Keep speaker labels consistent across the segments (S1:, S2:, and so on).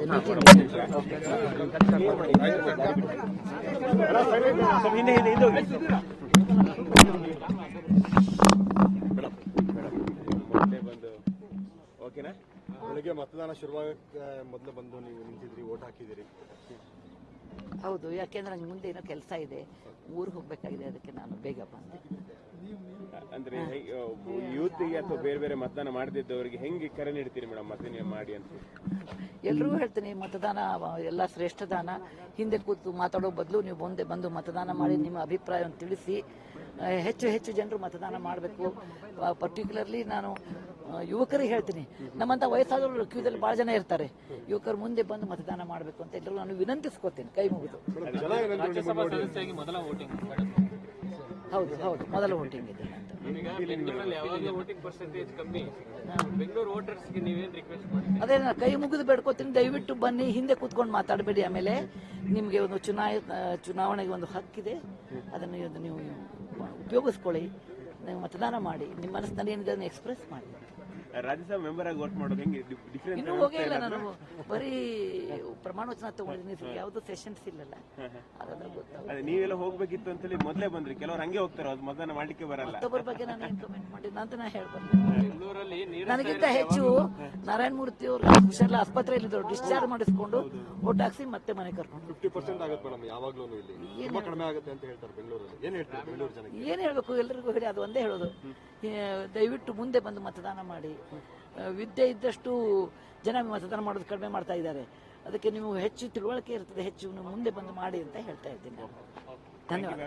S1: ಇದೆ ಮೀಟಿಂಗ್.
S2: ಬೆಳಗ್ಗೆ ಮತದಾನ ಶುರುವಾಗಕ್ಕೆ ಮೊದಲು ಬಂದು ನೀವು ನಿಂತಿದ್ರಿ, ವೋಟ್ ಹಾಕಿದಿರಿ.
S1: ಹೌದು, ಯಾಕೆಂದ್ರೆ ನಂಗೆ ಮುಂದೆ ಏನೋ ಕೆಲಸ ಇದೆ, ಊರಿಗೆ ಹೋಗ್ಬೇಕಾಗಿದೆ, ಅದಕ್ಕೆ ನಾನು ಬೇಗ ಬಂದೆ.
S3: ಅಂದ್ರೆ ಯೂತ್ಗೆ ಅಥವಾ ಬೇರೆ ಬೇರೆ ಮತದಾನ ಮಾಡದಿದ್ದವರಿಗೆ ಹೆಂಗೆ ಕರೆ ನೀಡ್ತೀರಿ ಮೇಡಮ್ ಮತದಾನ ಮಾಡಿ ಅಂತ?
S1: ಎಲ್ರಿಗೂ ಹೇಳ್ತೀನಿ, ಮತದಾನ ಎಲ್ಲ ಶ್ರೇಷ್ಠ ದಾನ. ಹಿಂದೆ ಕೂತು ಮಾತಾಡೋ ಬದಲು ನೀವು ಮುಂದೆ ಬಂದು ಮತದಾನ ಮಾಡಿ ನಿಮ್ಮ ಅಭಿಪ್ರಾಯವನ್ನು ತಿಳಿಸಿ. ಹೆಚ್ಚು ಹೆಚ್ಚು ಜನರು ಮತದಾನ ಮಾಡಬೇಕು. ಪರ್ಟಿಕ್ಯುಲರ್ಲಿ ನಾನು ಯುವಕರಿಗೆ ಹೇಳ್ತೀನಿ, ನಮ್ಮಂತ ವಯಸ್ಸಾದವರು ಕ್ಯೂದಲ್ಲಿ ಬಹಳ ಜನ ಇರ್ತಾರೆ, ಯುವಕರು ಮುಂದೆ ಬಂದು ಮತದಾನ ಮಾಡಬೇಕು ಅಂತ ಎಲ್ಲರೂ ನಾನು ವಿನಂತಿಸ್ಕೋತೀನಿ, ಕೈ ಮುಗಿದು. ಹೌದು ಹೌದು, ಮೊದಲ ವೋಟಿಂಗ್ ಇದೆ. ಅದೇ ನಾನು ಕೈ ಮುಗಿದು ಬೇಡ್ಕೋತೀನಿ, ದಯವಿಟ್ಟು ಬನ್ನಿ, ಹಿಂದೆ ಕೂತ್ಕೊಂಡು ಮಾತಾಡಬೇಡಿ. ಆಮೇಲೆ ನಿಮಗೆ ಒಂದು ಚುನಾವಣೆಗೆ ಒಂದು ಹಕ್ಕಿದೆ, ಅದನ್ನು ನೀವು ಉಪಯೋಗಿಸ್ಕೊಳ್ಳಿ, ನೀವು ಮತದಾನ ಮಾಡಿ, ನಿಮ್ಮ ಮನಸ್ಸಿನಲ್ಲಿ ಏನಿದೆ ಅದನ್ನು ಎಕ್ಸ್ಪ್ರೆಸ್ ಮಾಡಿ.
S3: ರಾಜ್ಯಸಭಾ ಮೆಂಬರ್ ಆಗಿ ವೋಟ್ ಮಾಡೋದು ಹೆಂಗೆ?
S1: ಇನ್ನೂ ಹೋಗೇ ಇಲ್ಲ, ನಾನು ಬರೀ ಪ್ರಮಾಣ ವಚನ ತಗೊಂಡಿದ್ದೀನಿ, ಯಾವ್ದು ಸೆಷನ್ಸ್ ಇಲ್ಲಲ್ಲ, ಅದೆಲ್ಲ ಗೊತ್ತಾಗ.
S3: ನೀವೆಲ್ಲ ಹೋಗ್ಬೇಕಿತ್ತು ಅಂತೇಳಿ ಮೊದಲೇ ಬಂದ್ರಿ, ಕೆಲವರು ಹಂಗೆ ಹೋಗ್ತಾರೆ, ಅದು ಮತದಾನ ಮಾಡ್ಲಿಕ್ಕೆ ಬರಲ್ಲ.
S1: ಮತ್ತೊಬ್ಬರ ಬಗ್ಗೆ ನಾನು ಏನ್ ಕಮೆಂಟ್ ಮಾಡಿಲ್ಲ ಅಂತ ನಾ ಹೇಳ್ಬಾರ್ದು. ನನಗಿಂತ ಹೆಚ್ಚು ನಾರಾಯಣ ಮೂರ್ತಿ ಅವರು ಹುಷಾರಿಲ್ಲ, ಆಸ್ಪತ್ರೆಯಲ್ಲಿ ಇದ್ರು, ಡಿಸ್ಚಾರ್ಜ್ ಮಾಡಿಸ್ಕೊಂಡು ವೋಟ್ ಹಾಕ್ಸಿ ಮತ್ತೆ ಮನೆ ಕರ್ಕೊಂಡು.
S2: 50% ಆಗುತ್ತೆ ಮೇಡಮ್, ಯಾವಾಗ್ಲೂ ಇಲ್ಲಿ ತುಂಬಾ ಕಡಿಮೆ ಆಗುತ್ತೆ ಅಂತ ಹೇಳ್ತಾರೆ ಬೆಂಗಳೂರಲ್ಲಿ. ಏನ್ ಹೇಳ್ತಾರೆ ಬೆಂಗಳೂರು ಜನಕ್ಕೆ?
S1: ಏನ್ ಹೇಳ್ಬೇಕು, ಎಲ್ಲರಿಗೂ ಹೇಳಿ ಅದು ಒಂದೇ ಹೇಳೋದು, ದಯವಿಟ್ಟು ಮುಂದೆ ಬಂದು ಮತದಾನ ಮಾಡಿ. ವಿದ್ಯೆ ಇದ್ದಷ್ಟು ಜನ ಮತದಾನ ಮಾಡೋದು ಕಡಿಮೆ ಮಾಡ್ತಾ ಇದ್ದಾರೆ, ಅದಕ್ಕೆ ನೀವು ಹೆಚ್ಚು ತಿಳುವಳಿಕೆ ಇರ್ತದೆ, ಹೆಚ್ಚು ನೀವು ಮುಂದೆ ಬಂದು ಮಾಡಿ ಅಂತ ಹೇಳ್ತಾ ಇದ್ದೀನಿ ನಾನು. ಧನ್ಯವಾದ.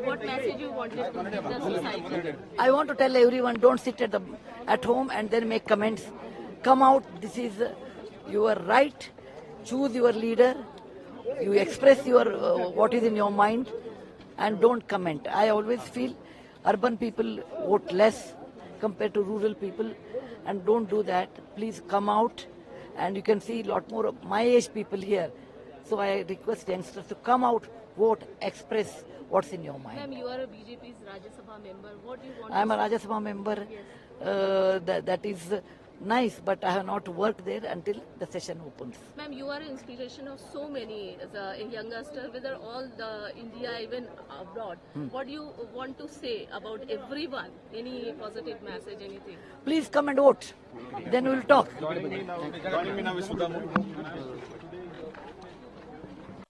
S4: What message you wanted to give the society?
S1: I want to tell everyone, don't sit at home and then make comments. Come out. This is your right. Choose your leader. You express your what is in your mind, and don't comment. I always feel urban people vote less compared to rural people, and don't do that. Please come out, and you can see a lot more of my age people here. So I request youngsters to come out, vote, express what's in your mind.
S4: Ma'am, you are a BJP's Rajya Sabha member. What do you want?
S1: I am a Rajya Sabha member.
S4: Yes.
S1: That is nice, but I have not worked there until the session opens.
S4: Ma'am, you are an inspiration of so many youngsters, whether all the India, even abroad. What do you want to say about everyone? Any positive message, anything?
S1: Please come and vote. Then we will talk.
S2: Joining me now is Sudha.